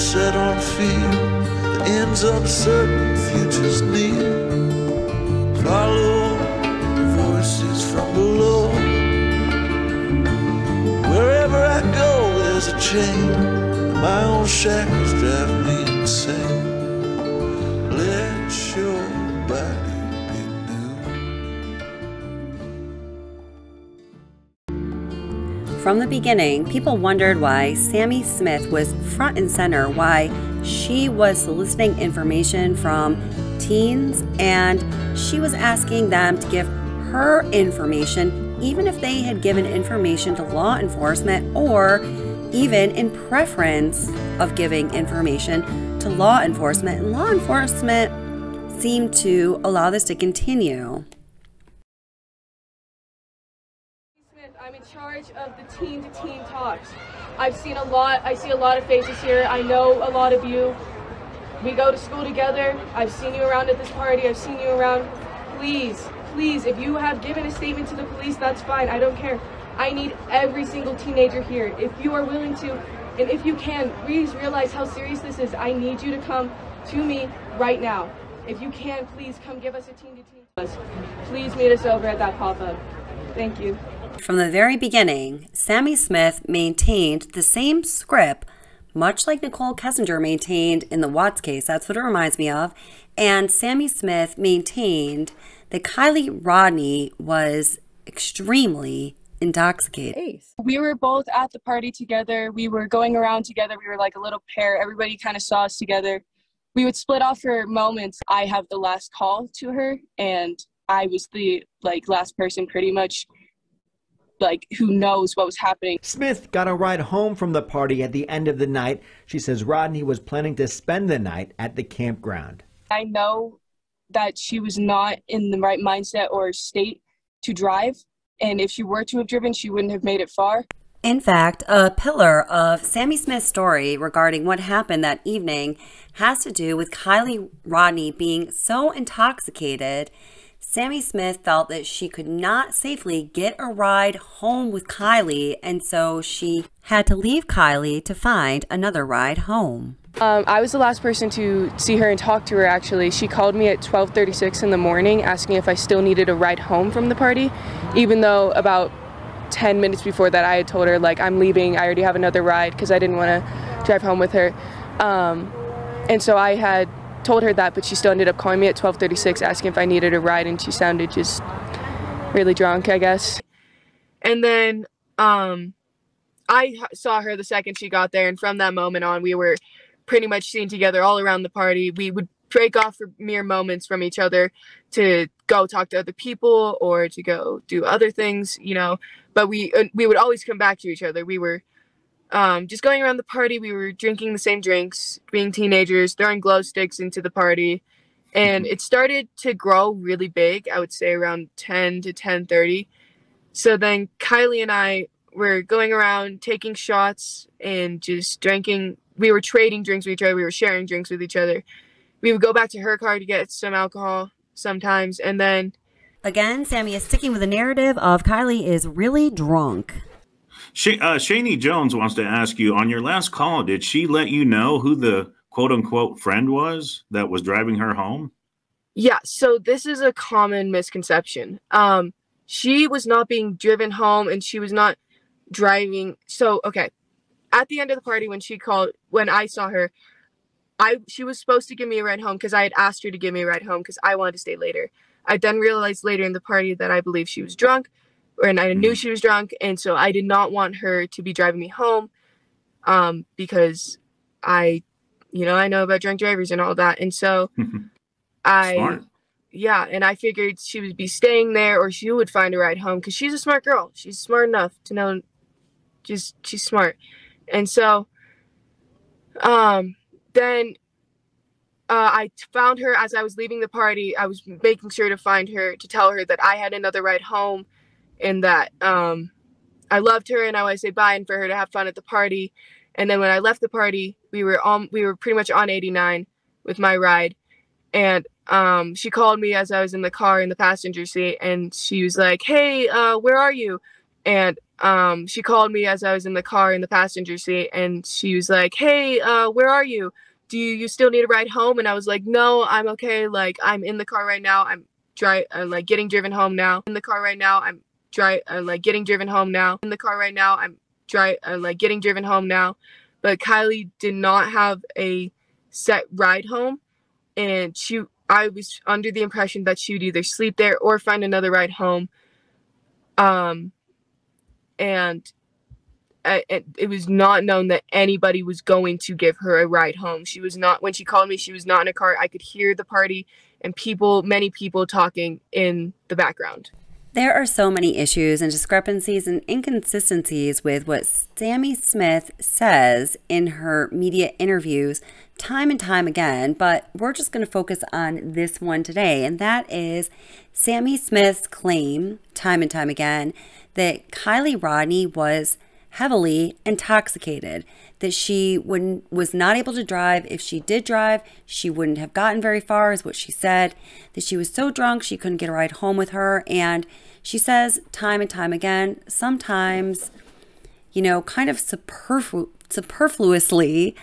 set on fear, the ends uncertain, future's near. Follow the voices from below. Wherever I go, there's a chain. My own shackles drive me insane. Let your body be new. From the beginning, people wondered why Sami Smith was front and center, why she was soliciting information from teens, and she was asking them to give her information, even if they had given information to law enforcement, or even in preference of giving information to law enforcement. And law enforcement seemed to allow this to continue. I'm in charge of the teen-to-teen talks. I see a lot of faces here. I know a lot of you. We go to school together. I've seen you around at this party. I've seen you around. Please, please, if you have given a statement to the police, that's fine. I don't care. I need every single teenager here. If you are willing to, and if you can, please realize how serious this is. I need you to come to me right now. If you can, please come give us a teen-to-teen bus. Please meet us over at that pop-up. Thank you. From the very beginning, Sami Smith maintained the same script, much like Nicole Kessinger maintained in the Watts case. That's what it reminds me of. And Sami Smith maintained that Kiely Rodni was extremely intoxicated. We were both at the party together. We were going around together. We were like a little pair. Everybody kind of saw us together. We would split off for moments. I have the last call to her, and I was the last person pretty much who knows what was happening. Smith got a ride home from the party at the end of the night. She says Rodni was planning to spend the night at the campground. I know that she was not in the right mindset or state to drive, and if she were to have driven, she wouldn't have made it far. In fact, a pillar of Sami Smith's story regarding what happened that evening has to do with Kiely Rodni being so intoxicated. Sami Smith felt that she could not safely get a ride home with Kiely, and so she had to leave Kiely to find another ride home. I was the last person to see her and talk to her, actually. She called me at 12:36 in the morning asking if I still needed a ride home from the party, even though about 10 minutes before that I had told her, I'm leaving, I already have another ride, because I didn't want to drive home with her. And so I had told her that, but she still ended up calling me at 12:36 asking if I needed a ride, and she sounded just really drunk, I guess. And then I saw her the second she got there, and from that moment on, we were pretty much seen together all around the party. We would break off for mere moments from each other to go talk to other people or to go do other things, but we would always come back to each other. We were just going around the party. We were drinking the same drinks, being teenagers, throwing glow sticks into the party. And it started to grow really big, I would say around 10 to 10:30. So then Kiely and I were going around taking shots and just drinking. We were trading drinks with each other. We were sharing drinks with each other. We would go back to her car to get some alcohol sometimes. And then again, Sami is sticking with the narrative of Kiely is really drunk. Shani Jones wants to ask you, on your last call, did she let you know who the quote-unquote friend was that was driving her home? Yeah, so this is a common misconception. She was not being driven home, and she was not driving. So, okay, at the end of the party when I saw her, she was supposed to give me a ride home because I had asked her to give me a ride home because I wanted to stay later. I then realized later in the party that I believe she was drunk, and I knew she was drunk, and so I did not want her to be driving me home because I know about drunk drivers and all that. And so Smart. Yeah, and I figured she would be staying there or she would find a ride home because she's a smart girl. She's smart enough to know, she's smart. And so then I found her as I was leaving the party. I was making sure to find her to tell her that I had another ride home and that I loved her and I wanted to say bye and for her to have fun at the party. And then when I left the party, we were pretty much on 89 with my ride. And she called me as I was in the car in the passenger seat, and she was like, "Hey, where are you?" And she called me as I was in the car in the passenger seat, and she was like, hey, where are you? Do you still need a ride home? And I was like, no, I'm okay. Like, I'm in the car right now. I'm like getting driven home now. In the car right now. I'm like getting driven home now. In the car right now. I'm like getting driven home now. But Kiely did not have a set ride home, and I was under the impression that she would either sleep there or find another ride home. And it was not known that anybody was going to give her a ride home. She was not, when she called me, she was not in a car. I could hear the party and many people talking in the background. There are so many issues and discrepancies and inconsistencies with what Sami Smith says in her media interviews time and time again, but we're just going to focus on this one today, and that is Sami Smith's claim time and time again that Kiely Rodni was heavily intoxicated, that she was not able to drive. If she did drive, she wouldn't have gotten very far, is what she said, that she was so drunk she couldn't get a ride home with her. And she says time and time again, sometimes, you know, kind of superfluously,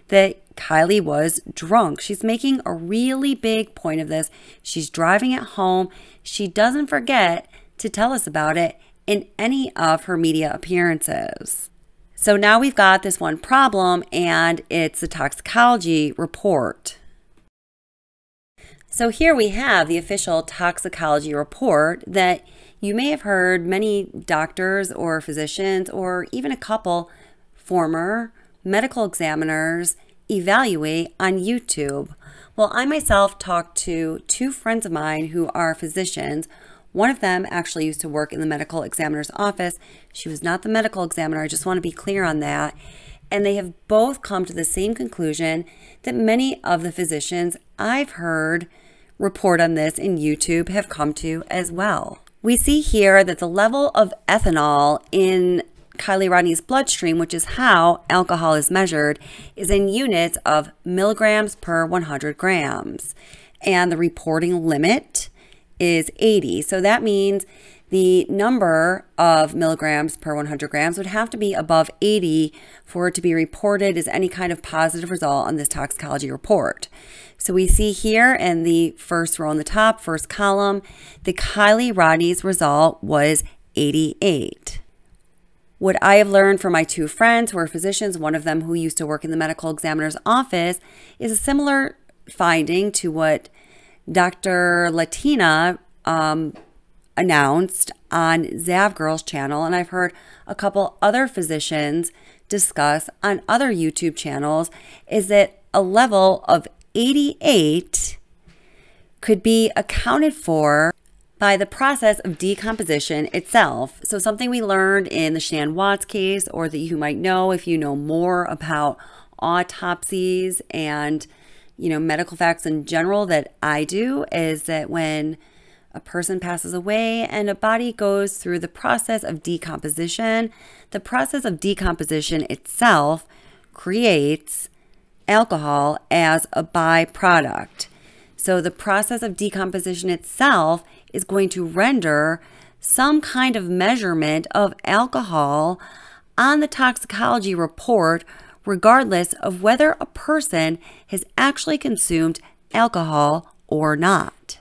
that Kiely was drunk. She's making a really big point of this. She's driving it home. She doesn't forget to tell us about it in any of her media appearances. So now we've got this one problem, and it's the toxicology report. So here we have the official toxicology report that you may have heard many doctors or physicians or even a couple former medical examiners evaluate on YouTube. Well, I myself talked to two friends of mine who are physicians. One of them actually used to work in the medical examiner's office. She was not the medical examiner. I just want to be clear on that. And they have both come to the same conclusion that many of the physicians I've heard report on this in YouTube have come to as well. We see here that the level of ethanol in Kiely Rodni's bloodstream, which is how alcohol is measured, is in units of milligrams per 100 grams. And the reporting limit is 80. So that means the number of milligrams per 100 grams would have to be above 80 for it to be reported as any kind of positive result on this toxicology report. So we see here in the first row in the top, first column, the Kiely Rodni's result was 88. What I have learned from my two friends who are physicians, one of them who used to work in the medical examiner's office, is a similar finding to what Dr. Latina announced on Zavgirl's channel, and I've heard a couple other physicians discuss on other YouTube channels, is that a level of 88 could be accounted for by the process of decomposition itself. So something we learned in the Shan Watts case, or that you might know if you know more about autopsies and medical facts in general that I do, is that when a person passes away and a body goes through the process of decomposition, the process of decomposition itself creates alcohol as a byproduct. So the process of decomposition itself is going to render some kind of measurement of alcohol on the toxicology report, regardless of whether a person has actually consumed alcohol or not.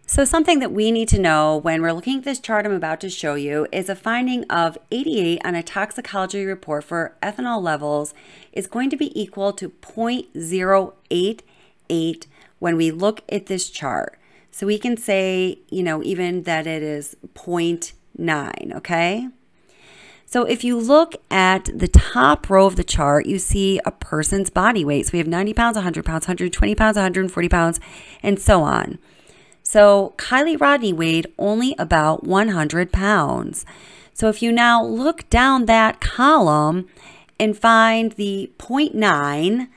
So something that we need to know when we're looking at this chart I'm about to show you is a finding of 88 on a toxicology report for ethanol levels is going to be equal to 0.088 when we look at this chart. So we can say, even that it is 0.9, okay? So if you look at the top row of the chart, you see a person's body weight. So we have 90 pounds, 100 pounds, 120 pounds, 140 pounds, and so on. So Kiely Rodni weighed only about 100 pounds. So if you now look down that column and find the 0.9,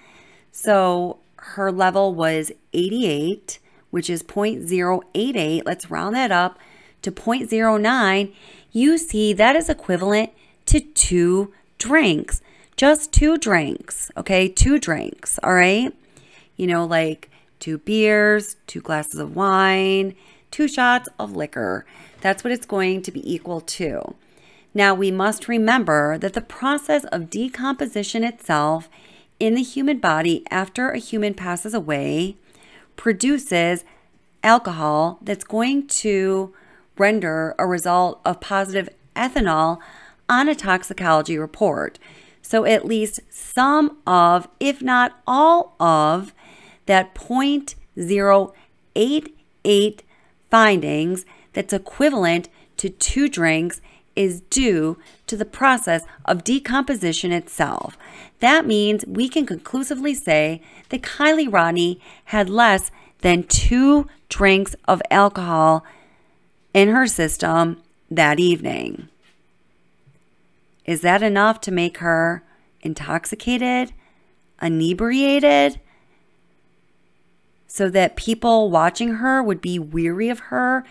so her level was 88, which is 0.088. Let's round that up to 0.09. You see that is equivalent to 2 drinks, just 2 drinks, okay? 2 drinks, all right? Like 2 beers, 2 glasses of wine, 2 shots of liquor. That's what it's going to be equal to. Now, we must remember that the process of decomposition itself in the human body after a human passes away produces alcohol that's going to render a result of positive ethanol on a toxicology report. So at least some of, if not all of, that 0.088 findings that's equivalent to 2 drinks is due to the process of decomposition itself. That means we can conclusively say that Kiely Rodni had less than 2 drinks of alcohol in her system that evening. Is that enough to make her intoxicated, inebriated, so that people watching her would be weary of her,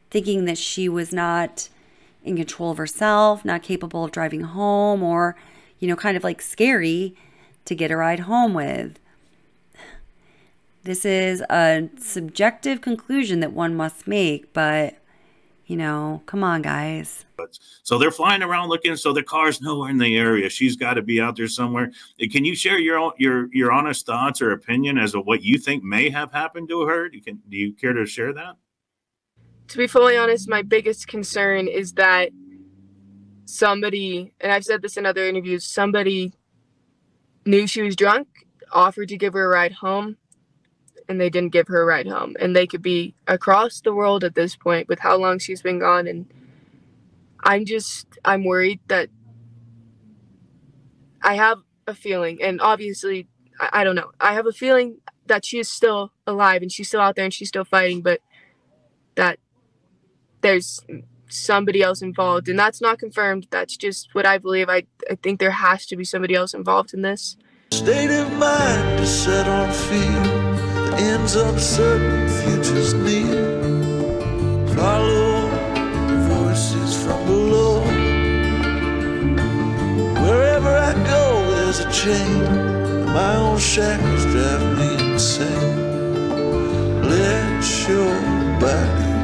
thinking that she was not in control of herself, not capable of driving home, or, kind of like scary to get a ride home with? This is a subjective conclusion that one must make, but, come on, guys. So they're flying around looking, so the car's nowhere in the area. She's got to be out there somewhere. Can you share your honest thoughts or opinion as to what you think may have happened to her? Do you care to share that? To be fully honest, my biggest concern is that somebody, and I've said this in other interviews, somebody knew she was drunk, offered to give her a ride home, and they didn't give her a ride home. And they could be across the world at this point with how long she's been gone. And I'm worried that I have a feeling, and obviously, I don't know. I have a feeling that she is still alive and she's still out there and she's still fighting, but that there's somebody else involved, and that's not confirmed. That's just what I believe. I think there has to be somebody else involved in this. State of mind to set on fear, the ends uncertain, futures near. Follow voices from below. Wherever I go, there's a chain. My own shackles drive me insane. Let your body